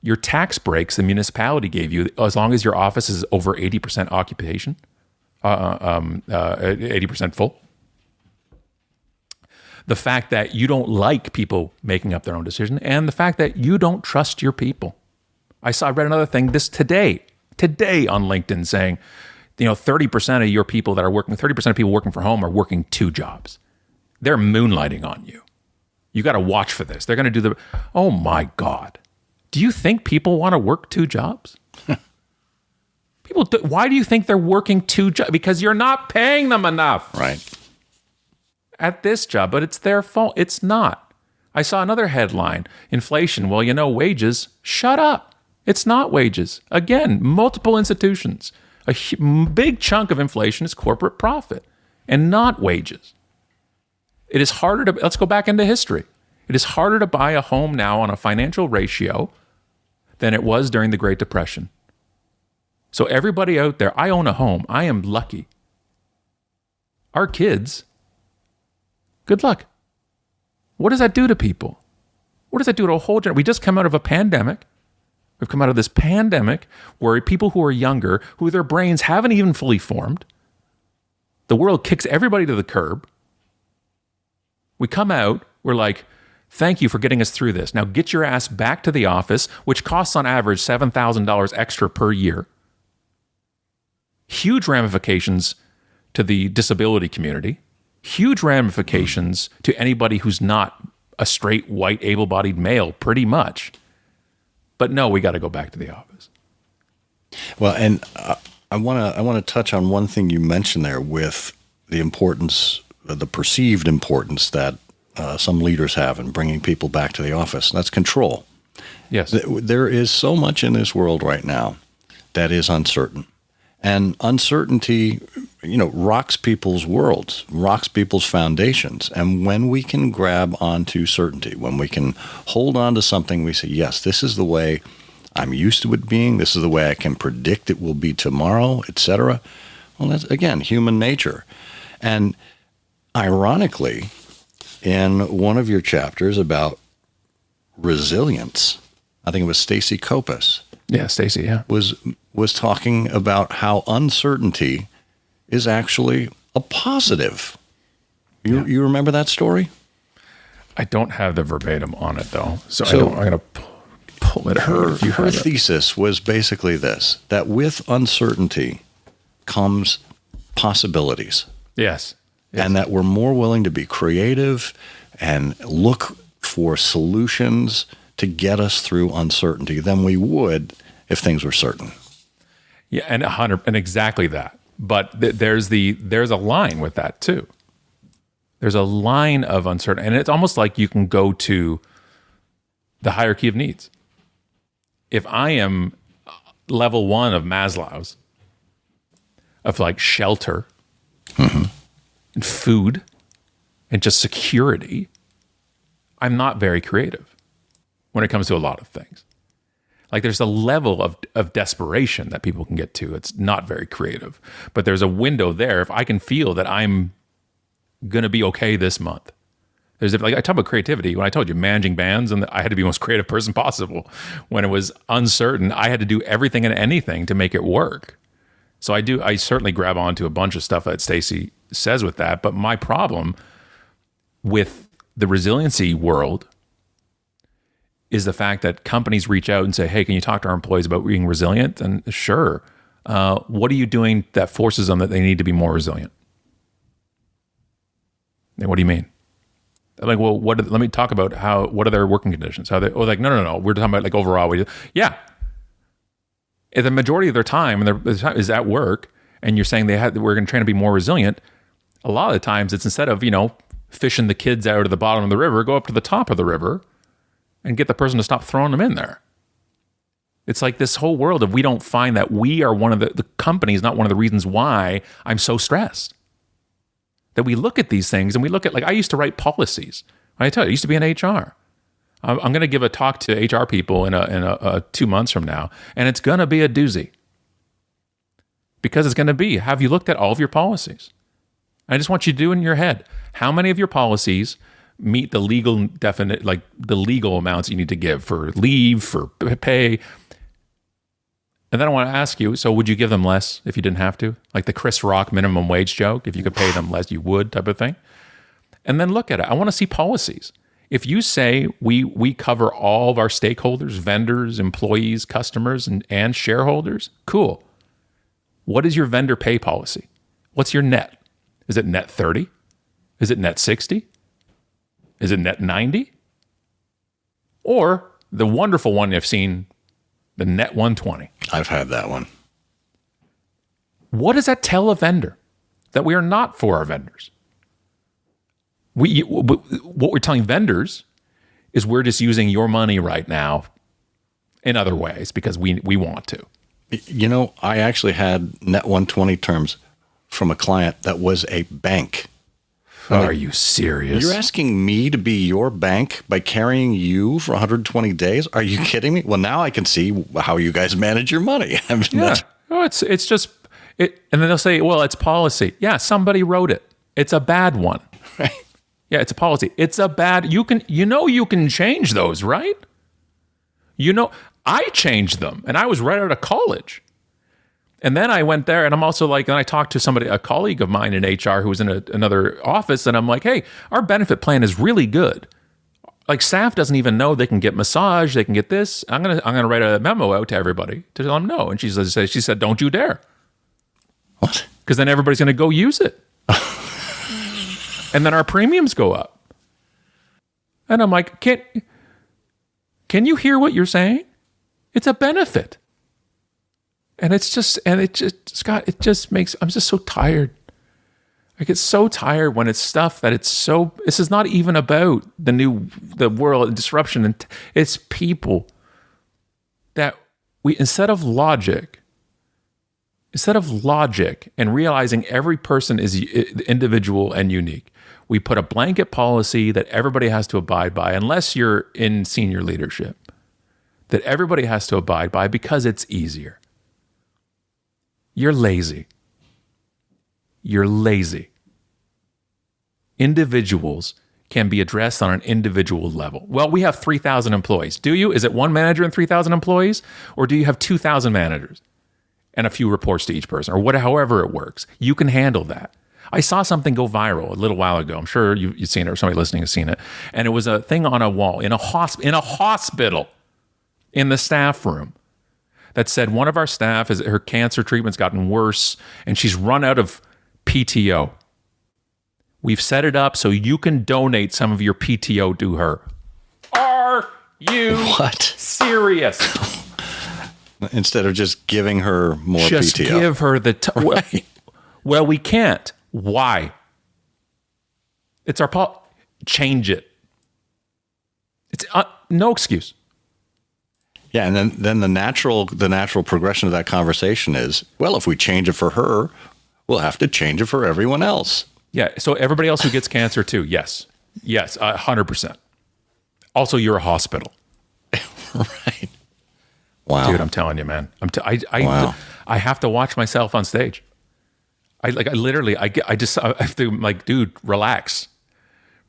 S2: your tax breaks the municipality gave you as long as your office is over 80% occupation, 80% full. The fact that you don't like people making up their own decision, and the fact that you don't trust your people. I read another thing today on LinkedIn saying, 30% of your people that are working, 30% of people working from home are working 2 jobs. They're moonlighting on you. You got to watch for this. They're going to do oh my God. Do you think people want to work 2 jobs? Why do you think they're working 2 jobs? Because you're not paying them enough.
S1: Right.
S2: At this job, but it's their fault. It's not. I saw another headline, inflation. Well, wages, shut up. It's not wages. Again, multiple institutions. A big chunk of inflation is corporate profit and not wages. It is harder let's go back into history. It is harder to buy a home now on a financial ratio than it was during the Great Depression. So everybody out there, I own a home. I am lucky. Our kids, good luck. What does that do to people? What does that do to a whole generation? We just come out of a pandemic. We've come out of this pandemic where people who are younger, who their brains haven't even fully formed, the world kicks everybody to the curb. We come out, we're like, thank you for getting us through this. Now get your ass back to the office, which costs on average $7,000 extra per year. Huge ramifications to the disability community. Huge ramifications to anybody who's not a straight, white, able-bodied male, pretty much. But no, we got to go back to the office.
S1: Well, and I want to touch on one thing you mentioned there with the importance, the perceived importance that some leaders have in bringing people back to the office. And that's control.
S2: Yes.
S1: There is so much in this world right now that is uncertain. And uncertainty, rocks people's worlds, rocks people's foundations. And when we can grab onto certainty, when we can hold on to something, we say, yes, this is the way I'm used to it being. This is the way I can predict it will be tomorrow, etc. Well, that's, again, human nature. And ironically, in one of your chapters about resilience, I think it was Stacy Kopis.
S2: Yeah, Stacy, yeah.
S1: Was talking about how uncertainty is actually a positive. You remember that story?
S2: I don't have the verbatim on it, though. So I'm going to pull it.
S1: Her thesis was basically this, that with uncertainty comes possibilities.
S2: Yes.
S1: And that we're more willing to be creative and look for solutions to get us through uncertainty than we would if things were certain.
S2: Yeah, and exactly that. But there's a line with that too. There's a line of uncertainty, and it's almost like you can go to the hierarchy of needs. If I am level 1 of Maslow's, of like shelter, and food, and just security, I'm not very creative when it comes to a lot of things. Like there's a level of desperation that people can get to. It's not very creative, but there's a window there. If I can feel that I'm going to be okay this month, I talk about creativity. When I told you managing bands and I had to be the most creative person possible when it was uncertain, I had to do everything and anything to make it work. So I certainly grab onto a bunch of stuff that Stacy says with that. But my problem with the resiliency world is the fact that companies reach out and say, hey, can you talk to our employees about being resilient? And sure. What are you doing that forces them that they need to be more resilient? And what do you mean? I'm like, well, let me talk about what are their working conditions? No. We're talking about like overall. Yeah. If the majority of their time is at work and you're saying we're going to try to be more resilient, a lot of the times it's instead of, fishing the kids out of the bottom of the river, go up to the top of the river and get the person to stop throwing them in there. It's like this whole world of we don't find that we are one of the company is not one of the reasons why I'm so stressed. That we look at these things and we look at, like, I used to write policies. I tell you, I used to be in HR. I'm going to give a talk to HR people in a 2 months from now, and it's going to be a doozy. Because it's going to be, have you looked at all of your policies? I just want you to do in your head, how many of your policies meet the legal the legal amounts you need to give for leave, for pay? And then I want to ask you, so would you give them less if you didn't have to? Like the Chris Rock minimum wage joke, if you could pay them less, you would, type of thing. And then look at it. I want to see policies. If you say we cover all of our stakeholders, vendors, employees, customers, and shareholders, cool. What is your vendor pay policy? What's your net? Is it net 30? Is it net 60? Is it net 90? Or the wonderful one I've seen, the net 120.
S1: I've had that one.
S2: What does that tell a vendor? That we are not for our vendors. What we're telling vendors is we're just using your money right now in other ways because we want to.
S1: You know, I actually had net 120 terms from a client that was a bank.
S2: Are you serious?
S1: You're asking me to be your bank by carrying you for 120 days? Are you kidding me? Well, now I can see how you guys manage your money. I mean,
S2: yeah. Oh, it's just it, and then they'll say, "Well, it's policy." Yeah, somebody wrote it. It's a bad one.
S1: Right.
S2: Yeah, it's a policy. It's a bad. You can change those, right? I changed them, and I was right out of college. And then I went there, and I'm also like, and I talked to a colleague of mine in HR who was in another office, and I'm like, hey, our benefit plan is really good. Like, staff doesn't even know they can get massage, they can get this. I'm gonna write a memo out to everybody to tell them no. And she said, don't you dare.
S1: What?
S2: Because then everybody's gonna go use it, and then our premiums go up. And I'm like, can you hear what you're saying? It's a benefit. And Scott, it just makes, I'm just so tired. I get so tired when it's stuff that this is not even about the world and disruption. And it's people that instead of logic and realizing every person is individual and unique, we put a blanket policy that everybody has to abide by, unless you're in senior leadership, that everybody has to abide by because it's easier. You're lazy. You're lazy. Individuals can be addressed on an individual level. Well, we have 3,000 employees. Do you? Is it one manager and 3,000 employees? Or do you have 2,000 managers and a few reports to each person? Or however it works. You can handle that. I saw something go viral a little while ago. I'm sure you've seen it, or somebody listening has seen it. And it was a thing on a wall in a hospital in the staff room that said one of our staff, her cancer treatment's gotten worse and she's run out of PTO. We've set it up so you can donate some of your PTO to her. Are you serious?
S1: Instead of just giving her more
S2: just
S1: PTO.
S2: Just give her the
S1: right.
S2: Well, we can't. Why? It's our change it. It's no excuse.
S1: Yeah, and then the natural progression of that conversation is, well, if we change it for her, we'll have to change it for everyone else.
S2: Yeah, so everybody else who gets cancer too. Yes, 100%. Also, you're a hospital.
S1: Right. Wow,
S2: dude, I'm telling you, man.
S1: Wow.
S2: I have to watch myself on stage. I have to like, dude, relax.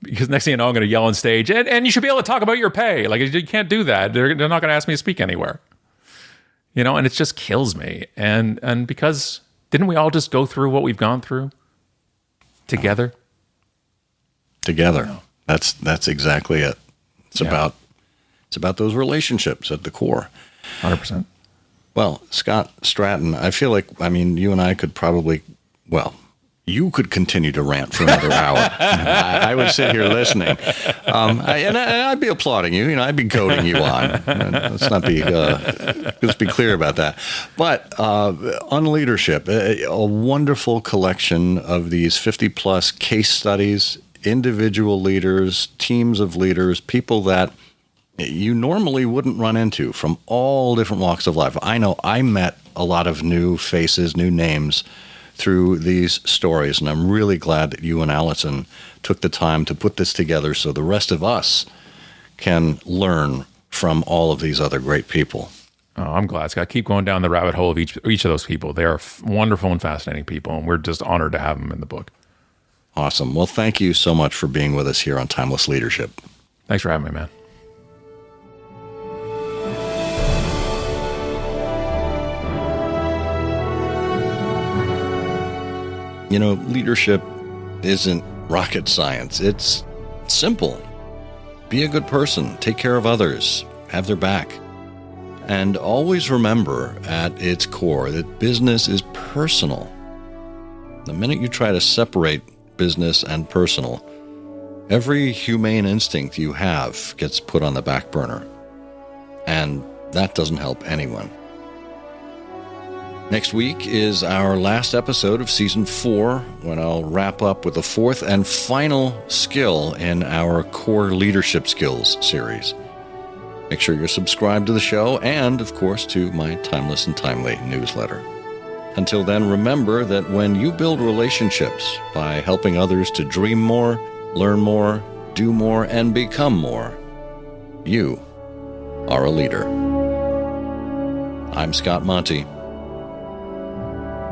S2: Because next thing you know, I'm going to yell on stage, and you should be able to talk about your pay. Like, you can't do that. They're not going to ask me to speak anywhere. And it just kills me. And because didn't we all just go through what we've gone through together?
S1: Together. That's exactly it. It's about those relationships at the core.
S2: 100%.
S1: Well, Scott Stratten, I feel like, you and I could probably, you could continue to rant for another hour. I would sit here listening. I'd be applauding you. I'd be goading you on. Let's be clear about that. But UnLeadership, a wonderful collection of these 50-plus case studies, individual leaders, teams of leaders, people that you normally wouldn't run into from all different walks of life. I know I met a lot of new faces, new names through these stories, and I'm really glad that you and Alison took the time to put this together so the rest of us can learn from all of these other great people.
S2: Oh, I'm glad, Scott. Keep going down the rabbit hole of each of those people. They are wonderful and fascinating people, and we're just honored to have them in the book.
S1: Awesome. Well, thank you so much for being with us here on Timeless Leadership.
S2: Thanks for having me, man.
S1: You know, leadership isn't rocket science. It's simple. Be a good person. Take care of others. Have their back. And always remember at its core that business is personal. The minute you try to separate business and personal, every humane instinct you have gets put on the back burner. And that doesn't help anyone. Next week is our last episode of Season 4, when I'll wrap up with the fourth and final skill in our Core Leadership Skills series. Make sure you're subscribed to the show and, of course, to my Timeless and Timely newsletter. Until then, remember that when you build relationships by helping others to dream more, learn more, do more, and become more, you are a leader. I'm Scott Monty.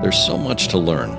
S1: There's so much to learn.